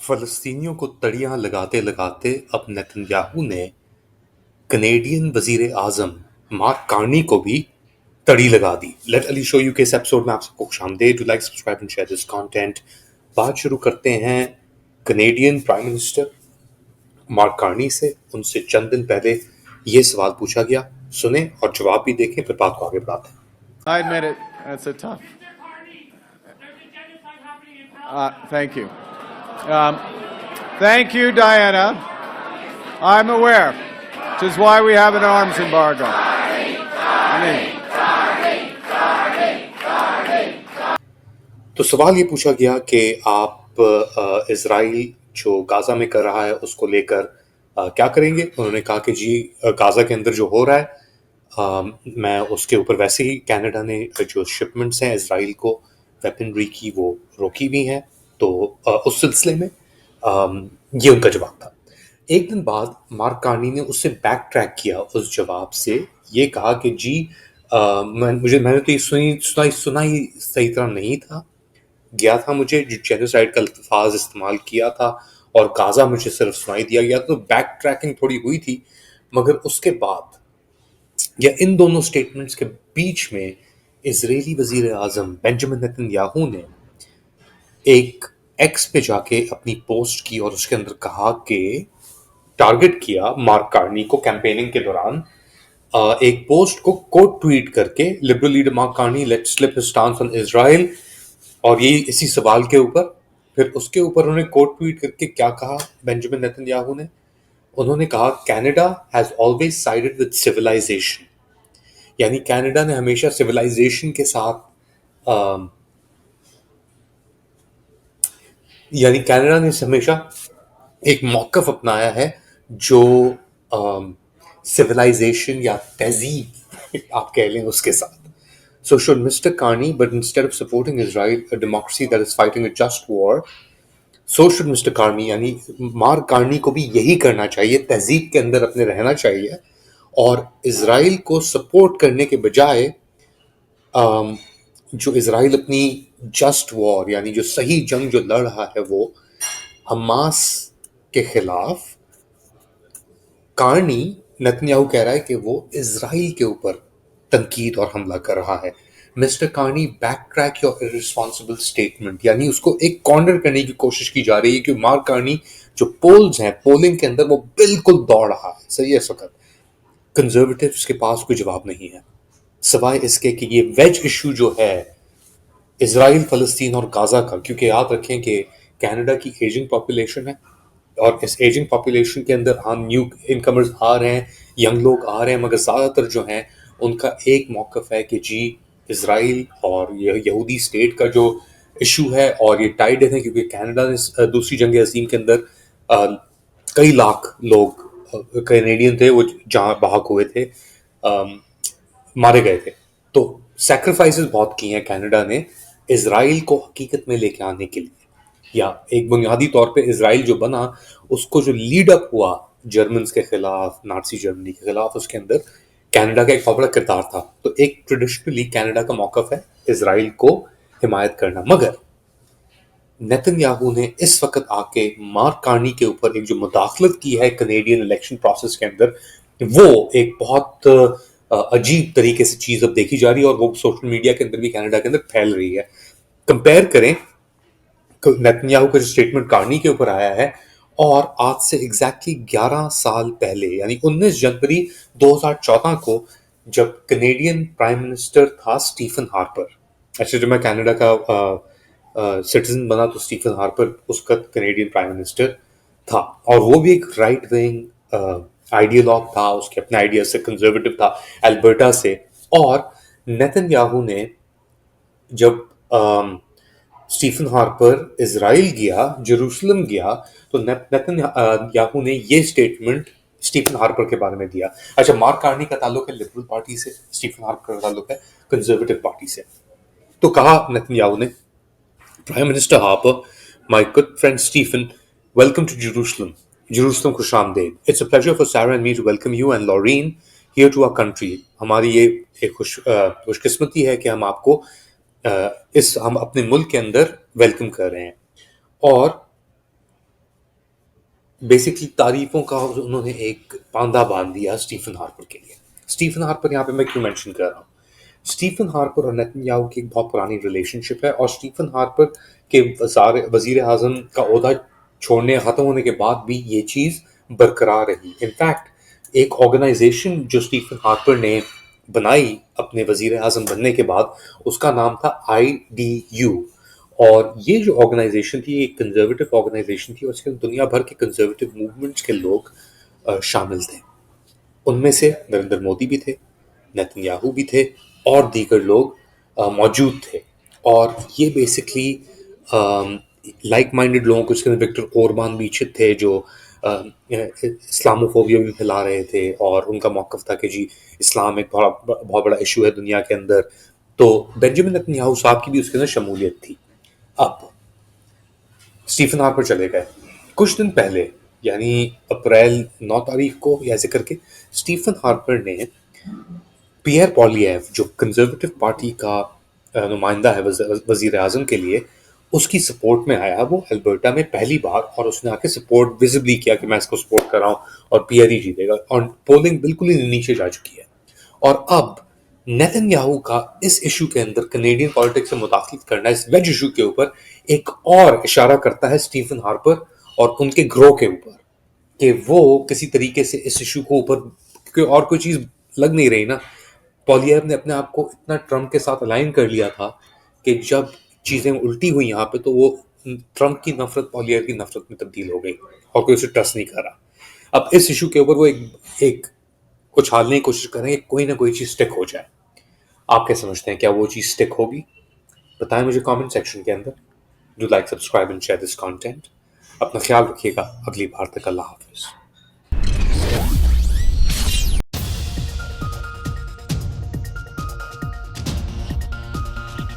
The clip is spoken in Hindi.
फ़लस्तीनियों को तड़ियां लगाते-लगाते अब नेतन्याहू ने कनेडियन वज़ीर-ए-आज़म मार्क कार्नी को भी तड़ी लगा दी। लेट अली शो यू के इस एपिसोड में आप सबको खुशामदीद। Do like, subscribe and share this content. बात शुरू करते हैं Canadian prime minister Mark Carney से। उनसे चंद दिन पहले ये सवाल पूछा गया, सुने और जवाब भी देखें, फिर बात को आगे बढ़ाते हैं। I admit it. That's a tough. Thank you. Thank you, Diana. I'm aware, which is why we have an arms embargo. तो सवाल ये पूछा गया कि आप इजराइल जो गाजा में कर रहा है उसको लेकर क्या करेंगे। उन्होंने कहा कि जी गाजा के अंदर जो हो रहा है मैं उसके ऊपर वैसे ही कनाडा ने जो शिपमेंट्स हैं इजराइल को वेपनरी की वो रोकी हुई हैं। तो उस सिलसिले में ये उनका जवाब था। एक दिन बाद मार्क कार्नी ने उससे बैक ट्रैक किया उस जवाब से। ये कहा कि जी मैंने तो ये सुना ही सही तरह नहीं था। गया था मुझे जो जेनोसाइड का अल्फाज इस्तेमाल किया था और गाजा मुझे सिर्फ सुनाई दिया गया। तो बैक ट्रैकिंग थोड़ी हुई थी, मगर उसके बाद या इन दोनों स्टेटमेंट्स के बीच में इजरायली वजीर आजम बेंजामिन नेतन्याहू ने एक एक्स पे जाके अपनी पोस्ट की और उसके अंदर कहा कि टारगेट किया मार्क कार्नी को कैंपेनिंग के दौरान एक पोस्ट को कोट ट्वीट करके, liberal leader mark Carney let's slip his stance on Israel, और ये इसी सवाल के ऊपर फिर उसके ऊपर उन्होंने कोट ट्वीट करके क्या कहा बेंजामिन नेतन्याहू ने। उन्होंने कहा Canada has always sided with civilisation, यानी कनाडा ने हमेशा सिविलाइजेशन के साथ यानी कनाडा ने हमेशा एक मौकफ अपनाया है जो सिविलाइजेशन या तहजीब आप कह लें उसके साथ। So should Mr. Carney, but instead of supporting Israel, a democracy that is fighting a just war, so should Mr. Carney, यानी मार्क कार्नी को भी यही करना चाहिए, तहजीब के अंदर अपने रहना चाहिए और इजराइल को सपोर्ट करने के बजाय जो इजराइल अपनी जस्ट वॉर यानी जो सही जंग जो लड़ रहा है वो हमास के खिलाफ, कार्नी नेतन्याहू कह रहा है कि वो इजराइल के ऊपर तनकीद और हमला कर रहा है। Mister Carney back track your irresponsible statement, यानी उसको एक कॉर्नर करने की कोशिश की जा रही है कि मार्क कार्नी जो पोल्स हैं पोलिंग के अंदर वो बिल्कुल दौड़ रहा है। सही है, इस वक्त कंजर्वेटिव्स के पास कोई जवाब नहीं है सिवाय इसके कि ये वेज इशू जो है इजराइल फलस्तीन और गाजा का, क्योंकि याद रखें कि कनाडा की एजिंग पॉपुलेशन है और इस एजिंग पॉपुलेशन के अंदर न्यू इनकमर्स आ रहे हैं, यंग लोग आ रहे हैं, मगर ज़्यादातर जो हैं उनका एक मौक़िफ़ है कि जी इजराइल और ये यहूदी स्टेट का जो इशू है और ये टाइड है क्योंकि कनाडा ने दूसरी जंग अज़ीम के अंदर कई लाख लोग कैनेडियन थे वो जहाँ भाग हुए थे, मारे गए थे। तो सैक्रिफाइसेस बहुत किए हैं कनाडा ने इजराइल को हकीकत में लेके आने के लिए, या एक बुनियादी तौर पे इजराइल जो बना उसको जो लीड अप हुआ जर्मन्स के खिलाफ, नाजी जर्मनी के खिलाफ, उसके अंदर कनाडा का एक बहुत बड़ा किरदार था। तो एक ट्रेडिशनली कनाडा का मौक़िफ़ है इजराइल को हिमायत करना, मगर नेतन्याहू ने इस वक्त आके मार्क कार्नी के ऊपर एक जो मुदाखलत की है कनेडियन इलेक्शन प्रोसेस के अंदर, वो एक बहुत अजीब तरीके से चीज़ अब देखी जा रही है और वो सोशल मीडिया के अंदर भी कनाडा के अंदर फैल रही है। कंपेयर करें नेतन्याहू का जो स्टेटमेंट कार्नी के ऊपर आया है और आज से एग्जैक्टली 11 साल पहले यानी 19 जनवरी 2014 को जब कनेडियन प्राइम मिनिस्टर था स्टीफन हार्पर। अच्छा, जब मैं कनाडा का सिटीजन बना तो स्टीफन हार्पर उसका कनेडियन प्राइम मिनिस्टर था और वो भी एक राइट विंग आइडियोलॉग था, उसके अपने आइडिया से कंजर्वेटिव था, एल्बर्टा से। और नेतन्याहू ने जब स्टीफन हार्पर इजराइल गया, जेरूसलम गया, तो नेतन्याहू ने ये स्टेटमेंट स्टीफन हार्पर के बारे में दिया। अच्छा, मार्क कार्नी का ताल्लुक है लिबरल पार्टी से, स्टीफन हार्पर का ताल्लुक है कंजर्वेटिव पार्टी से। तो कहा नेतन्याहू ने, prime minister Harper, my good friend Stephen, welcome to Jerusalem. Jerusalem खुश आमदेद। It's a pleasure for Sara and me to welcome you and Laureen here to our country. हमारी ये एक खुशकिस्मती है कि हम आपको हम अपने मुल्क के अंदर वेलकम कर रहे हैं। और बेसिकली तारीफों का उन्होंने एक पांदा बांध दिया स्टीफन हार्पर के लिए। स्टीफन हार्पर यहाँ पे मैं क्यों मेंशन कर रहा हूँ, स्टीफन हार्पर और नेतन्याहू की एक बहुत पुरानी रिलेशनशिप है, और स्टीफन हार्पर के वजीर आजम का ओहदा छोड़ने खत्म होने के बाद भी ये चीज़ बरकरार रही। इनफैक्ट एक ऑर्गेनाइजेशन जो स्टीफन हार्पर ने बनाई अपने वजीर आजम बनने के बाद, उसका नाम था IDU, और ये जो ऑर्गेनाइजेशन थी एक कंजर्वेटिव ऑर्गेनाइजेशन थी, और उसके दुनिया भर के कंजर्वेटिव मूवमेंट्स के लोग शामिल थे। उनमें से नरेंद्र मोदी भी थे, नेतन्याहू भी थे, और दीगर लोग मौजूद थे। और ये बेसिकली लाइक माइंडेड लोगों को, इसके अंदर विक्टर ओरबान भी थे जो इस्लामोफोबिया भी फैला रहे थे, और उनका मौक़िफ़ था कि जी इस्लाम एक बहुत बड़ा इशू है दुनिया के अंदर। तो बेंजामिन नेतन्याहू साहब की भी उसके अंदर शमूलियत थी। अब स्टीफन हार्पर चले गए कुछ दिन पहले, यानी अप्रैल 9 तारीख को, या ऐसे करके स्टीफन हार्पर ने पियर पॉलिएव जो कंजर्वेटिव पार्टी का नुमाइंदा है वजीर आजम के लिए, उसकी सपोर्ट में आया वो अल्बर्टा में पहली बार, और उसने आके सपोर्ट विजिबली किया कि मैं इसको सपोर्ट कर रहा हूँ और पियर ही जीतेगा, और पोलिंग बिल्कुल ही नीचे जा चुकी है। और अब नेतन्याहू का इस इशू के अंदर कनेडियन पॉलिटिक्स से मुदाखलत करना, इस वेज इशू के ऊपर एक और इशारा करता है स्टीफन हार्पर और उनके ग्रो के ऊपर, कि वो किसी तरीके से इस इशू को ऊपर, क्योंकि और कोई चीज़ लग नहीं रही ना। पॉलियर ने अपने आप को इतना ट्रम्प के साथ अलाइन कर लिया था कि जब चीज़ें उल्टी हुई यहाँ पे, तो वो ट्रम्प की नफरत पॉलियर की नफरत में तब्दील हो गई, और कोई उसे ट्रस्ट नहीं कर रहा। अब इस इशू के ऊपर वो एक उछालने की कोशिश करेंगे, कोई ना कोई चीज़ स्टिक हो जाए। आप क्या समझते हैं, क्या वो चीज़ स्टिक होगी? बताएं मुझे कमेंट सेक्शन के अंदर। Do like, subscribe and share this content. अपना ख्याल रखिएगा। अगली बार तक अल्लाह हाफिज़।